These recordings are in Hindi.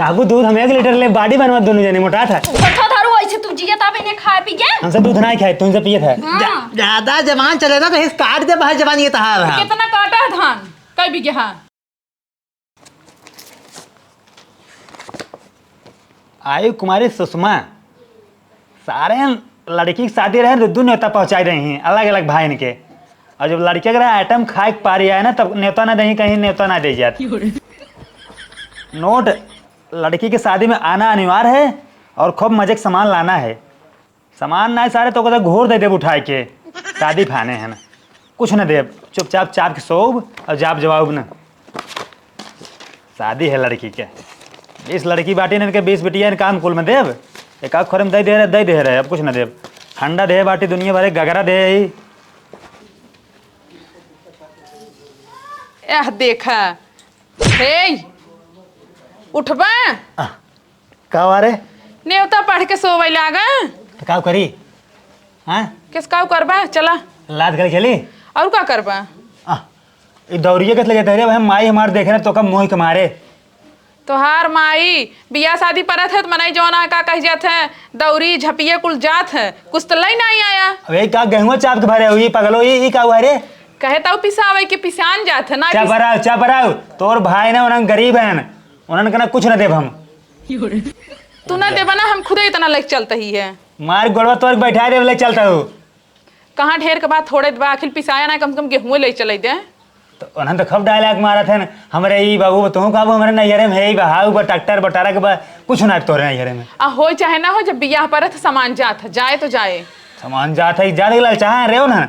काबू दूध हम 1 लीटर ले बाडी बनवा दोनों जने मोटा था कथा धारू ऐसे तू जिया ता इन्हें खाए पी गया हमसे दूध नहीं खाए तुमसे पिए था ज्यादा जवान चले ना तो इस काट दे बाहर जवान ये तहार है। कितना काटा है धान कई बीघे हां आयु कुमारी सुषमा सारे लड़की की शादी रहे दो न्योता पहुंचाई रही हैं अलग अलग भाई इनके और जब लड़के अगर आइटम खाए पा रही है ना तब न्योता ना दें कहीं न्योता ना दे जाती नोट लड़की की शादी में आना अनिवार्य है और खूब मजे का सामान लाना है सामान ना सारे तो कहते घोर दे देव उठाए के शादी फाने है ना कुछ न देव चुपचाप चाप के सोब और जाप जवाब न शादी है लड़की के 20 लड़की बाटी ने इनके 20 बिटिया काम कुल में देव एक आध खोरे में दे रहे अब कुछ न देव ठंडा दे बाटी दुनिया भरे गगरा दे एह देखा हे उठबा का वारे नेवता पढ़ के सोवे लागा तो का करी हाँ किस का करबा चला लाद कर खेली और का करबा ये दौड़िए के लगे तेरे भाई माई हमारे देख रहे तो कब मोह के मारे तोहार माई बिया शादी परत है तो मनाई जौना का कह जात है दौरी झपिए कुल जात है कुछ तो लई नहीं आया अबे का गेहूं चाप के भरे हुई पगलो ये का हुआ रे कहे तो पिसावे के पिसान जात है ना चा पराव तोर भाई ने उन्हें गरीब हैं उन्होंने कहना कुछ न देव हम तू ना देबा ना हम खुदे इतना लेके चलता ही है मार गोड़वा तोर बैठा दे ले चलता हूँ कहाँ ढेर के बाद थोड़े बा आखिर पिसाया ना कम गेहूं ले चले दे तो उन्होंने तो खूब डायलॉग मारा था हमारे ई बाबू तू काबू हमारे नैहरे में है बहाऊ बा ट्रैक्टर बटारा के बा कुछ ना तोरे नैहरे में हो चाहे ना हो जब बियाह परत सामान जात है जाए तो जाए सामान जात है जा लग चाहे रे ना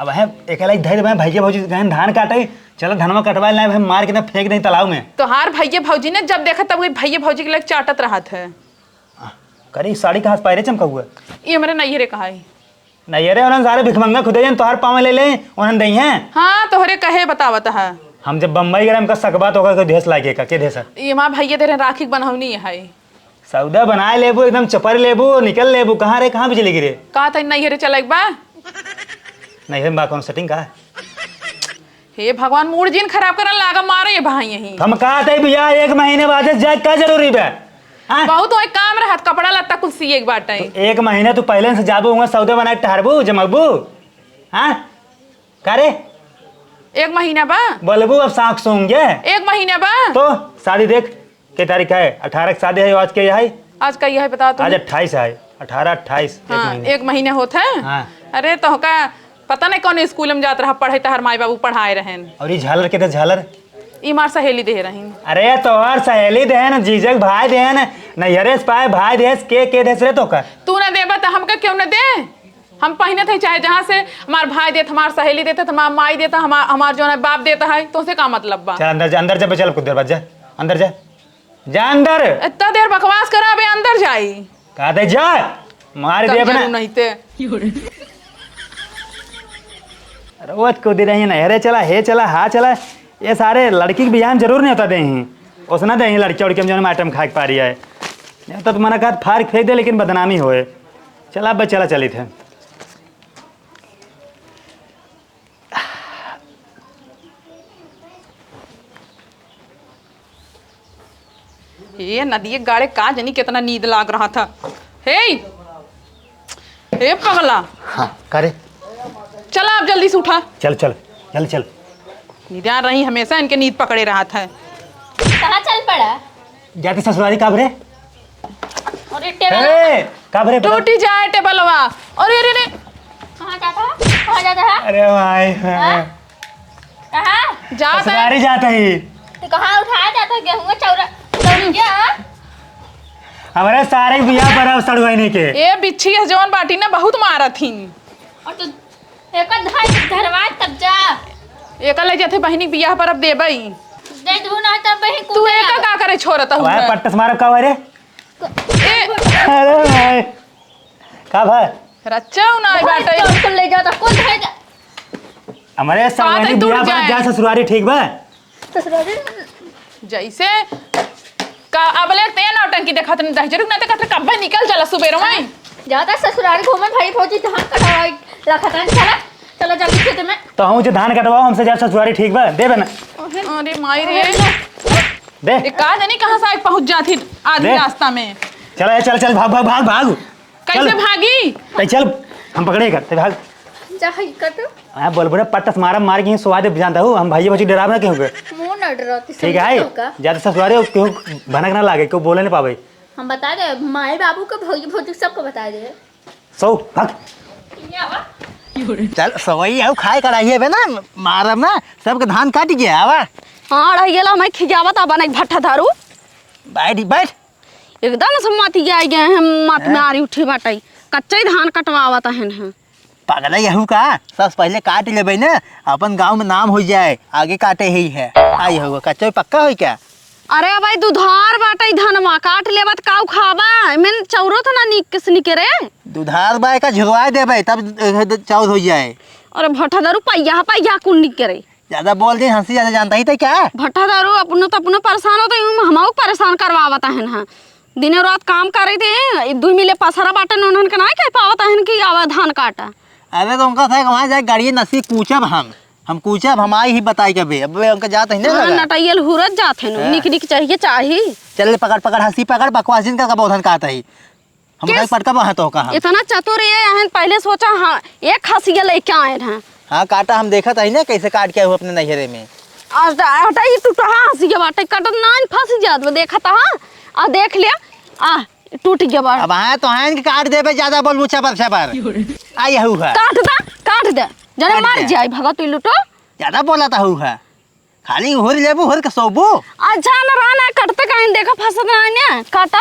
अब है एक अलग धैर्य भाई भैया भौजी गहन धान काटे चलो धनवा कटवा ले भाई मार के ना फेंक नहीं तालाब में तो हार भैया भौजी ने जब देखा तब वही भैया भौजी के लग चाटत रहा था करी साड़ी का हाथ पैरे चमका हुआ ये मेरे नैहरे कहा है नैहरे उन्होंने सारे भिखमंगा खुदे जन तोहार पाँव ले ले उन्होंने दई हैं हाँ तोहरे कहे बतावत है हम जब बम्बई गए हमका सकबा तो कोई देश लागे का के देश ये माँ भैया तेरे राखी बनौनी है सौदा बनाए लेबू एकदम चपर लेबू निकल लेबू कहाँ रे कहाँ बिजली गिरे कहा था नैहरे चले बा नैहरे में कौन सेटिंग का हे भगवान मूड जिन खराब करने लागा मारे भाई यही हम कहा थे भैया 1 महीने बाद जाए क्या जरूरी बे बहुत वही काम रहा कपड़ा लत्ता कुल सी एक बार 1 महीने तू पहले से जाबू हुआ सौदे बनाए ठहरबू जमकबू हाँ करे 1 महीना बा बोलबू अब साख सूंगे 1 महीना बा तो शादी देख के तारीख है 18 की शादी है आज के है आज का है बता आज 28 है 18 28 1 महीने होता है हाँ। अरे तो का पता नहीं कौन स्कूल में जात रहा पढ़े तहर माई बाबू पढ़ाए रहे और ये झालर के झालर इमार सहेली दे रही अरे तोहर सहेली देन जीजक भाई देन नैहरे से पाए भाई देस के देस रे तो का तू ना देबा तो हमका क्यों ना दे हम पहने थे चाहे जहाँ से हमार भाई देता हमार सहेली देता हमार माई देता हमार जो है बाप देता है तो उसे का मतलब बा चल अंदर जा चल कुछ देर बाद जा अंदर जा अंदर इतना देर बकवास करा बे अंदर जाई कहा दे जा मार दे अपना नहीं ते रोज कूदी रही नहरे चला हे चला हा चला ये सारे लड़की के बिहान जरूर नहीं होता दे उसना दे लड़की उड़की में जो आइटम खा पा रही है नहीं तो तुम्हारा कहा फार फेंक दे लेकिन बदनामी होए चला अब चला चली थे ये नदी गाड़े का जनी कितना नींद लाग रहा था हे हे पगला हाँ करे चला आप जल्दी से उठा चल चल चल चल नींद रही हमेशा इनके नींद पकड़े रहा था कहाँ चल पड़ा जाती ससुराली काबरे अरे टेबल काबरे टूटी जाए टेबलवा अरे अरे अरे कहाँ जाता है अरे भाई कहाँ जाता है ससुराली जाता ही तो कहाँ उठाया जाता है गेहूँ चौरा क्या हमारे सारे बिया पर सड़वाने के ये बिच्छी है जौन बाटी ने बहुत मारा थी और तू एक धरवा तब जा एक ले जाते बहनी बियाह पर अब देबई दे दू ना तब बही तू एक का करे छोरता हूं भाई पट्टस मार का रे अरे भाई का भाई रच्चा ना बाटे तो ले जाता कौन भेजा हमारे सारे बिया पर जा ससुराली ठीक बा ससुराली जैसे का अबले ते नौटंकी देखत न दहजरू न त कत कब निकल चला सुबेरो में जाता ससुराल घूमे भाई फौजी धान कटवाई लखतन चला चलो जल्दी खेत में तो हम जो धान कटवाओ हमसे जा ससुराली ठीक बा देबे ना अरे माई रे दे ये का जानी कहाँ से पहुंच जाती आधी दे। रास्ता में। चल चल चल भाग भाग भाग भाग कैसे भागी? चल हम पकड़े करते भाग। जा हई कट हाँ बोल बोले पट्टस मारा मार के स्वाद जानता हूँ हम भाई बच्ची डरा ना क्यों के मुंह न डरती ठीक है ज्यादा ससुरारे क्यों भनक ना लागे क्यों बोले नहीं पावे हम बता दे माए बाबू को भौजी भौजी सबको बता दे। सो भाग चल सवई आऊ खाए कराइए बे ना मारब ना सबके धान काट गया आवा। हाँ रह गेला मैं खिजावत बन एक भट्ठा धारू बैठ बैठ एकदम से माती गए हम मात में आरी उठी बाटई कच्चे धान कटवावत हैं। पागल यहू का सब पहले काट लेबे ना अपन गांव में नाम हो जाए आगे काटे ही है आई होगा कच्चा पक्का हो क्या। अरे भाई दुधार बाटई धनमा काट लेबत काऊ खाबा मैंने चौरो तो ना निक किस निके रे दुधार बाय का झुरवा देबे तब चाउर हो जाए। अरे भट्ठा दारू पैया पैया कुन निके रे ज्यादा बोल दे हंसी ज्यादा जानता ही था क्या। भट्ठा दारू अपनो तो अपनो परेशान होता हूँ हमाऊ परेशान करवावत हैं हाँ दिने रात काम करे थे 2 मिले पसरा बाटन उन्हन के ना कह पावत हैं कि आवा धान काटा। अरे तो उनका था वहाँ जाए गाड़ी नसी कूचब हम कूचब हम आई ही बताई कभी अब उनका जात है हाँ ना नटाइयल हुरत जात है निक निक चाहिए चाहिए। चल पकड़ पकड़ हंसी पकड़ बकवासिन का बौधन कहता ही हम कहीं पटका वहाँ तो का इतना चतुर ये पहले सोचा हाँ एक खसिया लेके आए हैं। हाँ काटा हम देखा था ही ना कैसे काट के अपने नैहरे में हटाई टूटा हंसिया बाटे कटत ना फंस जात देखा था आ देख लिया आ टूट गया बार अब आए तो हैं कि काट देबे ज्यादा बोल मुछा पर छपर आई हु है काट दे जने काट मार दे। जाई भगत लुटो ज्यादा बोला था हु है खाली होर लेबू होर के सोबू अच्छा न राना कटते कहीं देखा फसत ना ने काटा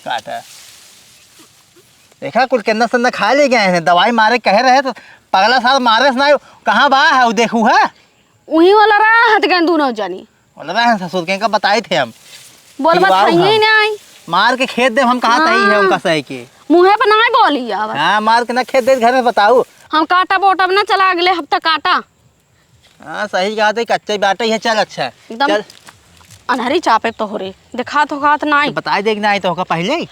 काटा देखा कुल केंद्र संदा खा ले गए हैं दवाई मारे कह रहे तो पगला साल मारे ना कहाँ बा है देखू है वही वाला रहा हट गए दोनों जानी बोल रहे हैं ससुर के बताए थे हम बोल ठीक बस बाऊ खाइए हम। नहीं मार के खेत दे हम कहाँ सही है उनका सही के मुँहे पर नहीं बोली अब हाँ मार के ना खेत दे घर में बताऊ हम काटा बोटब ना चला अगले हफ्ता काटा हाँ सही कहा था कच्चे बाटे ही है चल अच्छा है। एकदम चल अनहरी चापे तो हो रे देखा तो खात नहीं बताए देखना आई तो होगा पहले ही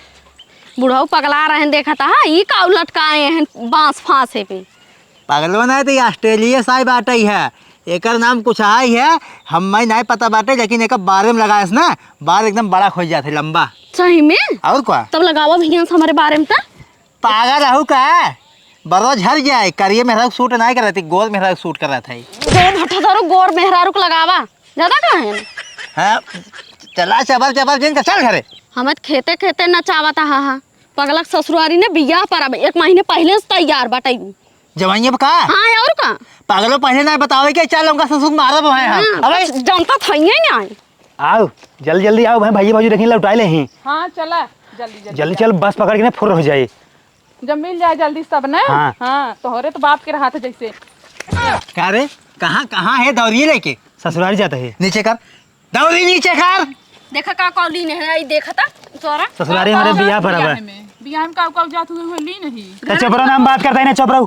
बुढ़ऊ पगला रहे हैं देखा था ये काउ लटकाए हैं बांस फांसे पे पागल बनाए तो ऑस्ट्रेलिया साई बाटे ही है एकर नाम कुछ आई है हम नहीं पता बाटे लेकिन एक बारे में लगाए ना बार एकदम बड़ा खोज जाते लंबा सही में और क्या तब लगावा भैया से हमारे बारे में था पागल रहू का बरो झर जाए करिए मेहरा सूट नहीं कर रही थी गोल मेहरा सूट कर रहा था गोर भट्टादारू गोर मेहरारू को लगावा ज्यादा कहाँ है हाँ चला चबर चबर जिनका चल घरे हमें खेते खेते नचावा था हाँ पगलक ससुरारी ने बियाह पर अब 1 महीने पहले से तैयार बटाई जवाइए का हाँ और का पागलों पहले ना बताओ कि चल उनका ससुर मारा वो है हम अबे जनता था ही नहीं आओ जल्दी जल्दी आओ भाई भाई भाई देखें लौटाए ले ही हाँ चला जल्दी जल्दी चल बस पकड़ के ना फुर हो जाए जब मिल जाए जल्दी सब ना। हाँ। हाँ तोहरे तो बाप के रहा था जैसे। क्या रे कहाँ कहाँ है दौड़िए लेके ससुराल जाता है नीचे कर दौड़ी नीचे कर देखा का कौली ने है देखा था तोरा ससुरारी हमारे बियाह पर अब बियाह में काउ काउ जात हुए ली नहीं। तो चपरा नाम बात करता है ना चपरा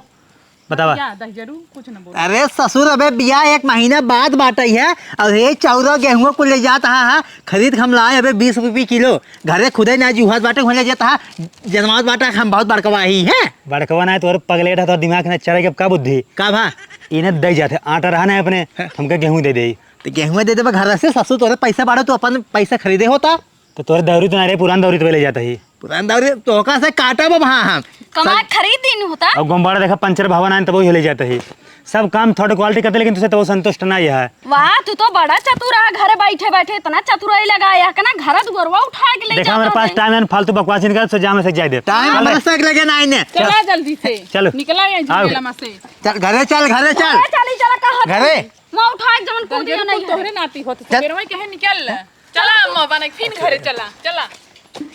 बतावा या दही जरूर कुछ न बोल। अरे ससुर अबे बियाह 1 महीना बाद बाटई है और ये चौरा गेहूं को ले जाता है खरीद हम लाए अबे 20 रुपये किलो घरे खुदे ना जुहात बाटे ले जाता है जनमात बाटा हम बहुत बड़कवा ही है बड़कवा ना है तो पगलेट है तो दिमाग ना चढ़े के का बुद्धि का भा इन्हें दे जाते आटा रहना है अपने हमके गेहूं दे दे तो गेहूं दे दे घर से ससुर तोरे पैसा बाड़ो तो अपन पैसा खरीदे होता तो तोरे दौरी तो ना रे पुरान दौरी तो ले जाता ही पुरान दौरी तोका से काटा वहाँ हम कमा खरीद दिन होता और गोमबाड़ा देखा पंचर भवन आए तो वो ले जाता ही सब काम थोड़े क्वालिटी करते लेकिन तुझे तो वो संतुष्ट नहीं है वाह तू तो बड़ा चतुर है घरे बैठे बैठे इतना चतुराई लगाया कि ना घर गोरवा उठा के ले देखा मेरे पास टाइम है फालतू बकवास नहीं कर तो जाम से जाए दे टाइम हमारा सक लगे ना इन्हें चला जल्दी से चलो। निकला या आओ। झमेला से। चल घरे चल चली चला कहा घरे मां उठा के जमन को दियो नहीं तोहरे नाती होत फिर वही कहे निकल चला अम्मा बने फिर घरे चला चला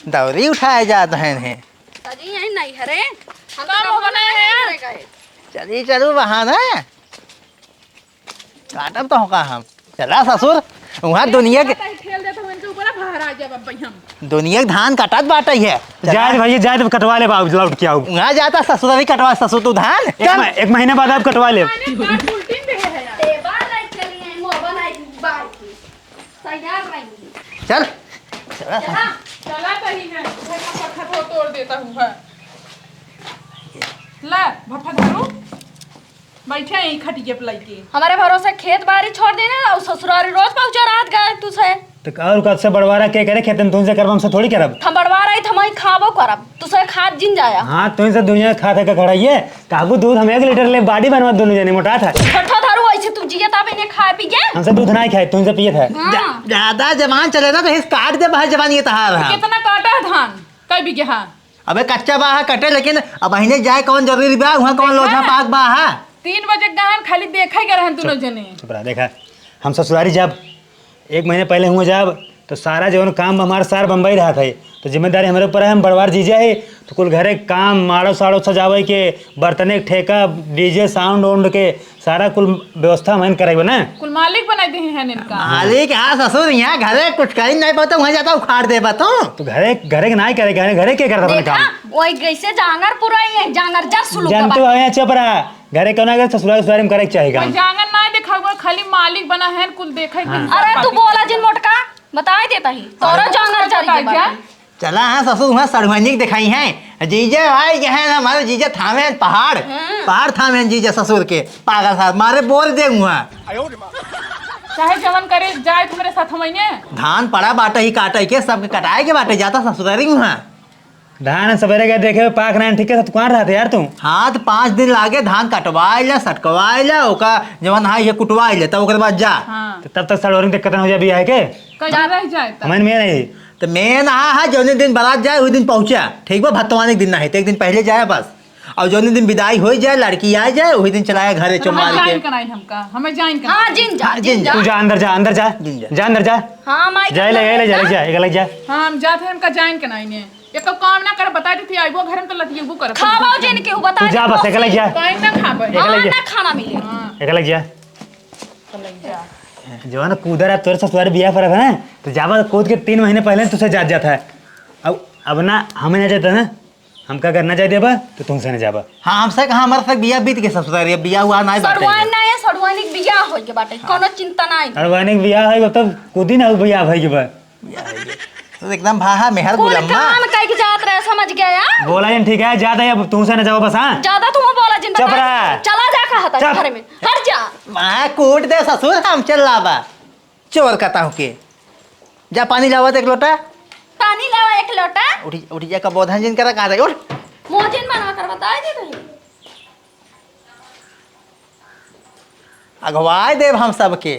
दौरी उठाए जाते हैं अजी यही नहीं हरे हम काम हो बनाए हैं यार। चलिए चलो वहाँ ना काटब तो होगा हम चला ससुर वहाँ दुनिया के खेल देता हूं इनके ऊपर बाहर आ जा बब्बई हम। दुनिया के धान कटत बाटे है जाए भैया जाए तो कटवा ले बाबू लौट के आओ वहाँ जाता ससुर भी कटवा ससुर तू धान एक महीने बाद आप कटवा ले मैंने बात उल्टी में है यार। ते बार लाइट चली है मो बनाई बार की तैयार रही चल चला चला तो ही है भट्ठा पट्ठा तोड़ देता हूं है ला भट्ठा धरो बैठे यहीं खटिया पे लगे। हमारे भरोसे खेत बाड़ी छोड़ देना और ससुरारी रोज पहुंचा रात गए तुझे तो और कद से बड़वारा के करे खेतन तुमसे करब हमसे थोड़ी करब। हम बड़वा रही हम ही खाबो करब तुसे खाद जिन जाया हाँ तुमसे दुनिया खा थे का खड़ाइए काबू दूध हम 1 लीटर ले बाडी बनवा दोनों जने मोटा था। छठा धारू ऐसे तू जिया ताबे ने खाए पी के हमसे दूध नहीं खाए तुमसे पिए था। ज्यादा जवान चले ना तो इस काट दे बाहर जवान ये तहार है। कितना काटा है धान कई बीघा? अबे कच्चा बा है कटे लेकिन अब महीने जाए कौन जरूरी बा वहाँ कौन लोझा पाक बा है। 3 बजे गहन खाली देखा ही रहन दोनों जने। चुप रहा देखा हम ससुरारी जब 1 महीने पहले हुए जब तो सारा जो काम हमारे सार बम्बई रहा था तो जिम्मेदारी हमारे ऊपर है। हम बड़वार जीजा है तो कुल घरे काम माड़ो साड़ो सजावे के बर्तने के ठेका डीजे साउंड वाउंड के सारा कुल व्यवस्था हम करेंगे ना। कुल मालिक बनाई दे हैं इनका। मालिक हाँ ससुर यहाँ घरे कुछ कर नहीं पाता वहाँ जाता उखाड़ दे पाता तो घरे घरे के नहीं करे घरे के करता देखा काम वही कैसे जांगर पुराई है जांगर जा सुलू जानते हो यहाँ चुप रहा घरे क्यों ना ससुराल ससुराल में करे चाहिए कोई जांगन ना देखा हुआ खाली मालिक बना है कुल देखा ही। अरे तू बोला जिन मोटका बताई देता ही तोरा जांगर जारी क्या चला हाँ ससुर वहाँ सड़वानी दिखाई है जीजा भाई क्या है हमारे जीजा थामे पहाड़ पहाड़ थामे जीजा ससुर के पागल साहब मारे बोल दे वहाँ चाहे जवन करे जाए तुम्हारे साथ हमने धान पड़ा बाटा ही काटा के सबके कटाए के बाटे जाता ससुरारी वहाँ धान सवेरे गए देखे पाक ना ठीक है तो कौन रहते यार तुम। हाँ तो 5 दिन लागे धान कटवाए ला सटकवाए ला ओका जवन हाँ ये कुटवाए ले तब ओकर बाद जा हाँ तो तब तक सड़ोरी दिक्कत हो जाए बिया है के कहीं रह जाए तब। हमें में नहीं तो मैं नहा है जौने दिन बारात जाए उस दिन पहुंचा ठीक बा भतवाने के दिन ना है तो 1 दिन पहले जाए बस और जौने दिन विदाई हो जाए लड़की आ जाए वही दिन चलाया घरे चुमार के। ज्वाइन कराई हमका हमें ज्वाइन कराई। हां जिन जा हाँ, जिन जा। तू जा अंदर जा अंदर जा जिन जा। जा अंदर जा हां माई जा ले जा एक लग जा हाँ हम जाते हैं हमका ज्वाइन कराई ने एक काम ना कर बता देती आइबो घर में तो लतियबू कर खावाओ जिन के बता तू जा बस एक लग जा कहीं ना खाबे हां ना खाना मिले एक लग जा जो है ना कूदर है तोरे ससुराल बिया पर है ना तो जावा कूद के 3 महीने पहले तुझसे जाता है अब ना हमें ना जाता ना हमका करना चाहिए बा तो तुमसे नहीं जाबा। हाँ हमसे कहा हमारे तक बिया बीत के ससुरारी बिया हुआ ना सड़वान ना है सड़वानिक बिया हो के बाटे कोनो चिंता नहीं अरवानिक बिया है तब कूदी ना बिया भाई के बा तो एकदम भाहा मेहर कुल गुलम्मा काम कई के जात रहे समझ गया बोला जिन ठीक है ज्यादा अब तुमसे ना जाओ बस हाँ ज्यादा तुम बोला जिन चुप बता रह। चला जा कहता चुप। घर में हट जा मैं कूट दे ससुर हम चल लाबा चोर कहता हूँ के जा पानी लावा एक लोटा पानी लावा 1 लोटा उठी जा का बोधन जिन करा कहा उठ मोजिन बना कर बताई दे रही अगवाए देव हम सबके